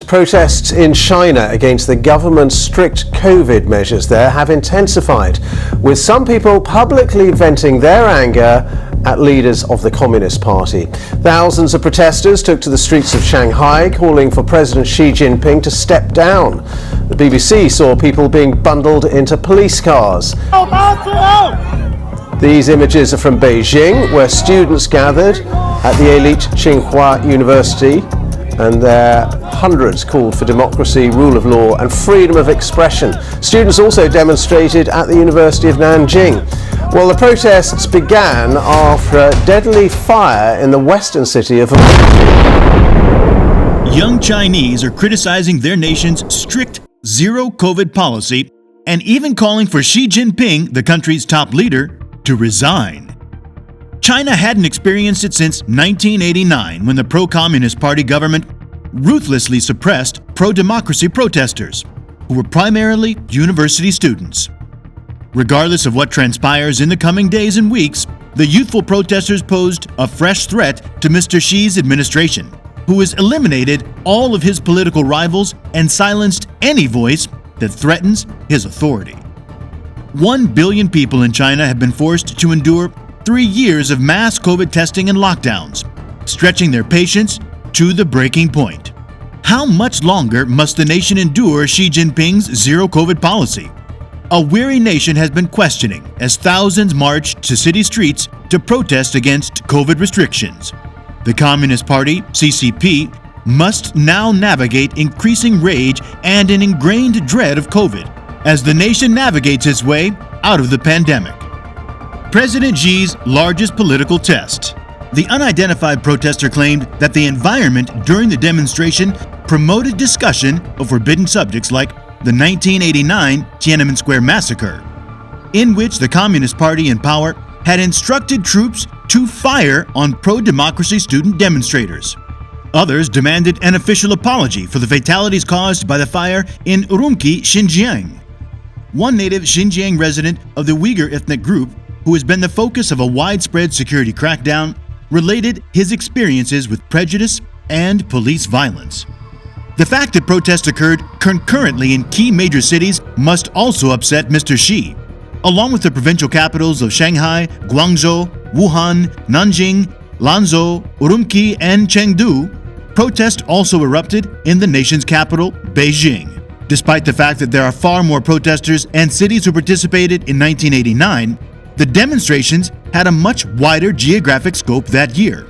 Protests in China against the government's strict COVID measures there have intensified, with some people publicly venting their anger at leaders of the Communist Party. Thousands of protesters took to the streets of Shanghai, calling for President Xi Jinping to step down. The BBC saw people being bundled into police cars. These images are from Beijing, where students gathered at the elite Tsinghua University, and there hundreds called for democracy, rule of law and freedom of expression. Students also demonstrated at the University of Nanjing. Well, the protests began after a deadly fire in the western city of Urumqi. Young Chinese are criticizing their nation's strict zero-COVID policy and even calling for Xi Jinping, the country's top leader, to resign. China hadn't experienced it since 1989, when the pro-Communist Party government ruthlessly suppressed pro-democracy protesters, who were primarily university students. Regardless of what transpires in the coming days and weeks, the youthful protesters posed a fresh threat to Mr. Xi's administration, who has eliminated all of his political rivals and silenced any voice that threatens his authority. 1 billion people in China have been forced to endure 3 years of mass COVID testing and lockdowns, stretching their patience to the breaking point. How much longer must the nation endure Xi Jinping's zero-COVID policy? A weary nation has been questioning as thousands marched to city streets to protest against COVID restrictions. The Communist Party, CCP, must now navigate increasing rage and an ingrained dread of COVID as the nation navigates its way out of the pandemic. President Xi's largest political test. The unidentified protester claimed that the environment during the demonstration promoted discussion of forbidden subjects like the 1989 Tiananmen Square massacre, in which the Communist Party in power had instructed troops to fire on pro-democracy student demonstrators. Others demanded an official apology for the fatalities caused by the fire in Urumqi, Xinjiang. One native Xinjiang resident of the Uyghur ethnic group, who has been the focus of a widespread security crackdown, related his experiences with prejudice and police violence. The fact that protests occurred concurrently in key major cities must also upset Mr. Xi. Along with the provincial capitals of Shanghai, Guangzhou, Wuhan, Nanjing, Lanzhou, Urumqi, and Chengdu, protests also erupted in the nation's capital, Beijing. Despite the fact that there are far more protesters and cities who participated in 1989, the demonstrations had a much wider geographic scope that year.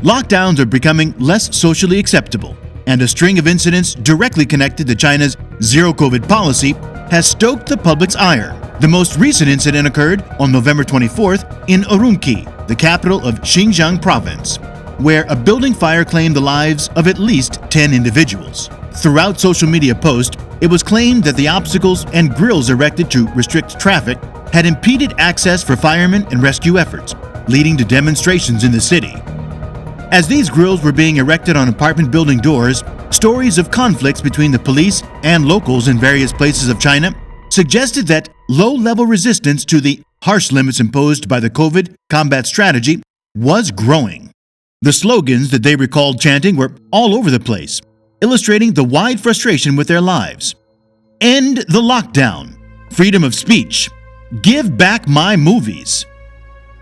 Lockdowns are becoming less socially acceptable, and a string of incidents directly connected to China's zero-COVID policy has stoked the public's ire. The most recent incident occurred on November 24th in Urumqi, the capital of Xinjiang province, where a building fire claimed the lives of at least 10 individuals. Throughout social media posts, it was claimed that the obstacles and grills erected to restrict traffic had impeded access for firemen and rescue efforts, leading to demonstrations in the city. As these grills were being erected on apartment building doors, stories of conflicts between the police and locals in various places of China suggested that low-level resistance to the harsh limits imposed by the COVID combat strategy was growing. The slogans that they recalled chanting were all over the place, illustrating the wide frustration with their lives. End the lockdown. Freedom of speech. Give back my movies.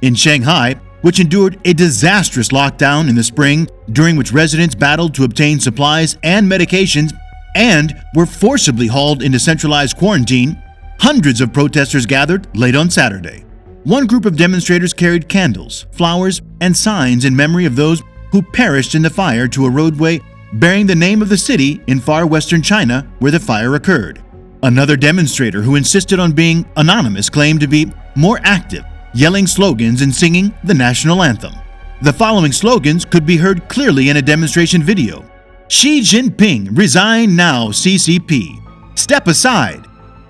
In Shanghai, which endured a disastrous lockdown in the spring, during which residents battled to obtain supplies and medications and were forcibly hauled into centralized quarantine, hundreds of protesters gathered late on Saturday. One group of demonstrators carried candles, flowers, and signs in memory of those who perished in the fire to a roadway bearing the name of the city in far western China where the fire occurred. Another demonstrator who insisted on being anonymous claimed to be more active, yelling slogans and singing the national anthem. The following slogans could be heard clearly in a demonstration video. Xi Jinping, resign now, CCP. Step aside.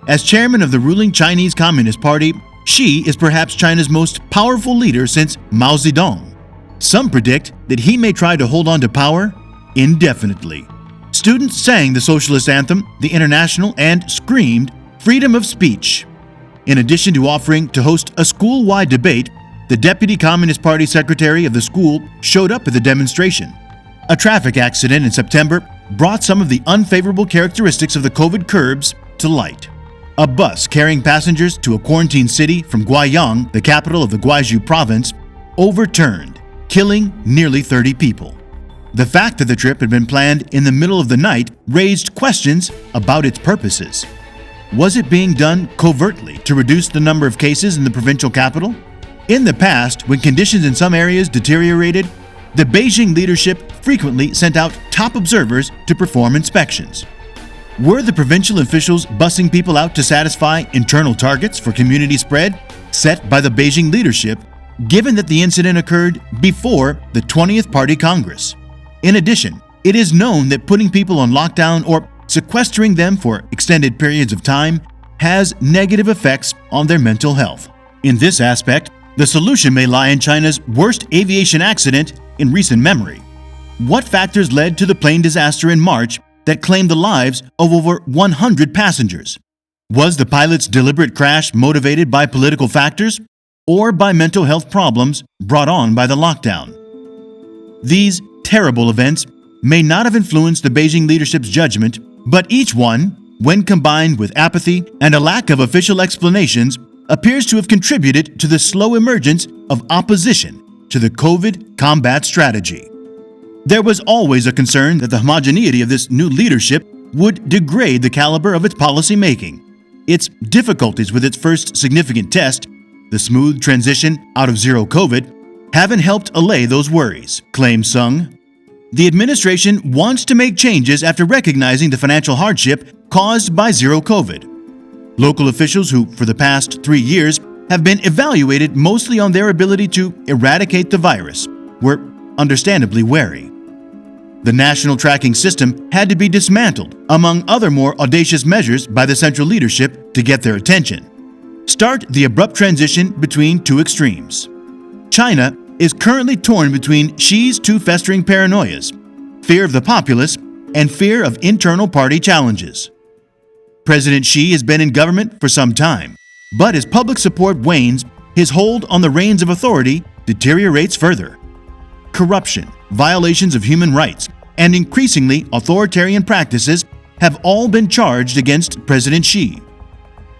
As chairman of the ruling Chinese Communist Party, Xi is perhaps China's most powerful leader since Mao Zedong. Some predict that he may try to hold on to power indefinitely. Students sang the socialist anthem, the International, and screamed freedom of speech. In addition to offering to host a school-wide debate, the Deputy Communist Party secretary of the school showed up at the demonstration. A traffic accident in September brought some of the unfavorable characteristics of the COVID curbs to light. A bus carrying passengers to a quarantine city from Guiyang, the capital of the Guizhou province, overturned, killing nearly 30 people. The fact that the trip had been planned in the middle of the night raised questions about its purposes. Was it being done covertly to reduce the number of cases in the provincial capital? In the past, when conditions in some areas deteriorated, the Beijing leadership frequently sent out top observers to perform inspections. Were the provincial officials bussing people out to satisfy internal targets for community spread set by the Beijing leadership, given that the incident occurred before the 20th Party Congress? In addition, it is known that putting people on lockdown or sequestering them for extended periods of time has negative effects on their mental health. In this aspect, the solution may lie in China's worst aviation accident in recent memory. What factors led to the plane disaster in March that claimed the lives of over 100 passengers? Was the pilot's deliberate crash motivated by political factors or by mental health problems brought on by the lockdown? These terrible events may not have influenced the Beijing leadership's judgment, but each one, when combined with apathy and a lack of official explanations, appears to have contributed to the slow emergence of opposition to the COVID combat strategy. There was always a concern that the homogeneity of this new leadership would degrade the caliber of its policy making. Its difficulties with its first significant test, the smooth transition out of zero COVID, haven't helped allay those worries, claims Sung. The administration wants to make changes after recognizing the financial hardship caused by zero COVID. Local officials who, for the past 3 years, have been evaluated mostly on their ability to eradicate the virus, were understandably wary. The national tracking system had to be dismantled, among other more audacious measures by the central leadership to get their attention. Start the abrupt transition between two extremes. China is currently torn between Xi's two festering paranoias, fear of the populace and fear of internal party challenges. President Xi has been in government for some time, but as public support wanes, his hold on the reins of authority deteriorates further. Corruption, violations of human rights, and increasingly authoritarian practices have all been charged against President Xi.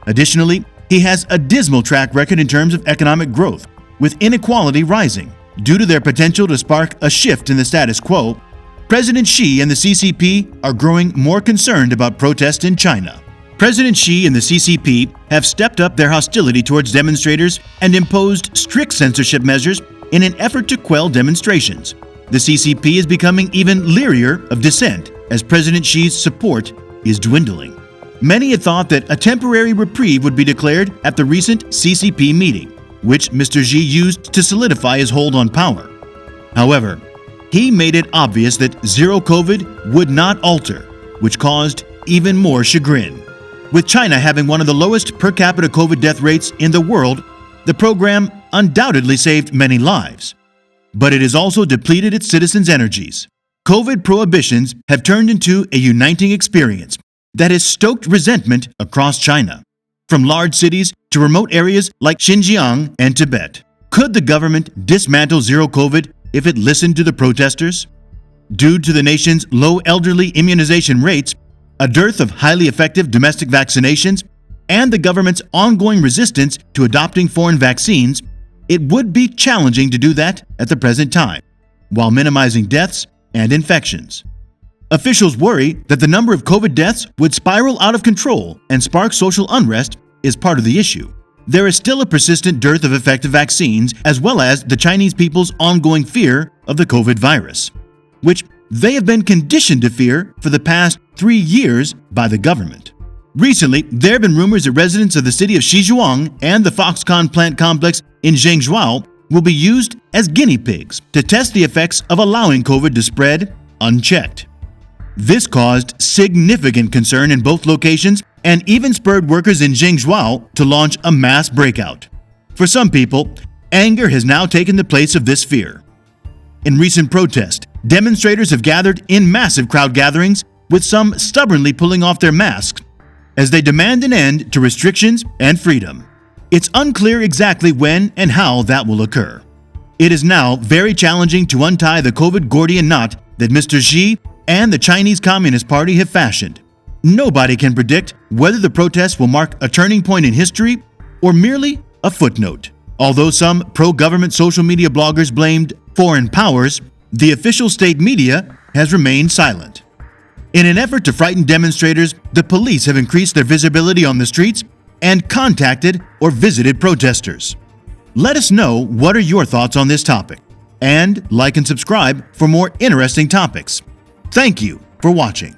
Additionally, he has a dismal track record in terms of economic growth, with inequality rising. Due to their potential to spark a shift in the status quo, President Xi and the CCP are growing more concerned about protest in China. President Xi and the CCP have stepped up their hostility towards demonstrators and imposed strict censorship measures in an effort to quell demonstrations. The CCP is becoming even leerier of dissent as President Xi's support is dwindling. Many had thought that a temporary reprieve would be declared at the recent CCP meeting, which Mr. Xi used to solidify his hold on power. However, he made it obvious that zero COVID would not alter, which caused even more chagrin. With China having one of the lowest per capita COVID death rates in the world, the program undoubtedly saved many lives. But it has also depleted its citizens' energies. COVID prohibitions have turned into a uniting experience that has stoked resentment across China, from large cities to remote areas like Xinjiang and Tibet. Could the government dismantle zero COVID if it listened to the protesters? Due to the nation's low elderly immunization rates, a dearth of highly effective domestic vaccinations, and the government's ongoing resistance to adopting foreign vaccines, it would be challenging to do that at the present time, while minimizing deaths and infections. Officials worry that the number of COVID deaths would spiral out of control and spark social unrest is part of the issue. There is still a persistent dearth of effective vaccines, as well as the Chinese people's ongoing fear of the COVID virus, which they have been conditioned to fear for the past 3 years by the government. Recently, there have been rumors that residents of the city of Xizhuang and the Foxconn plant complex in Zhengzhou will be used as guinea pigs to test the effects of allowing COVID to spread unchecked. This caused significant concern in both locations and even spurred workers in Zhengzhou to launch a mass breakout. For some people, anger has now taken the place of this fear. In recent protests, demonstrators have gathered in massive crowd gatherings, with some stubbornly pulling off their masks as they demand an end to restrictions and freedom. It's unclear exactly when and how that will occur. It is now very challenging to untie the COVID Gordian knot that Mr. Xi and the Chinese Communist Party have fashioned. Nobody can predict whether the protests will mark a turning point in history or merely a footnote. Although some pro-government social media bloggers blamed foreign powers, the official state media has remained silent. In an effort to frighten demonstrators, the police have increased their visibility on the streets and contacted or visited protesters. Let us know what are your thoughts on this topic, and like and subscribe for more interesting topics. Thank you for watching.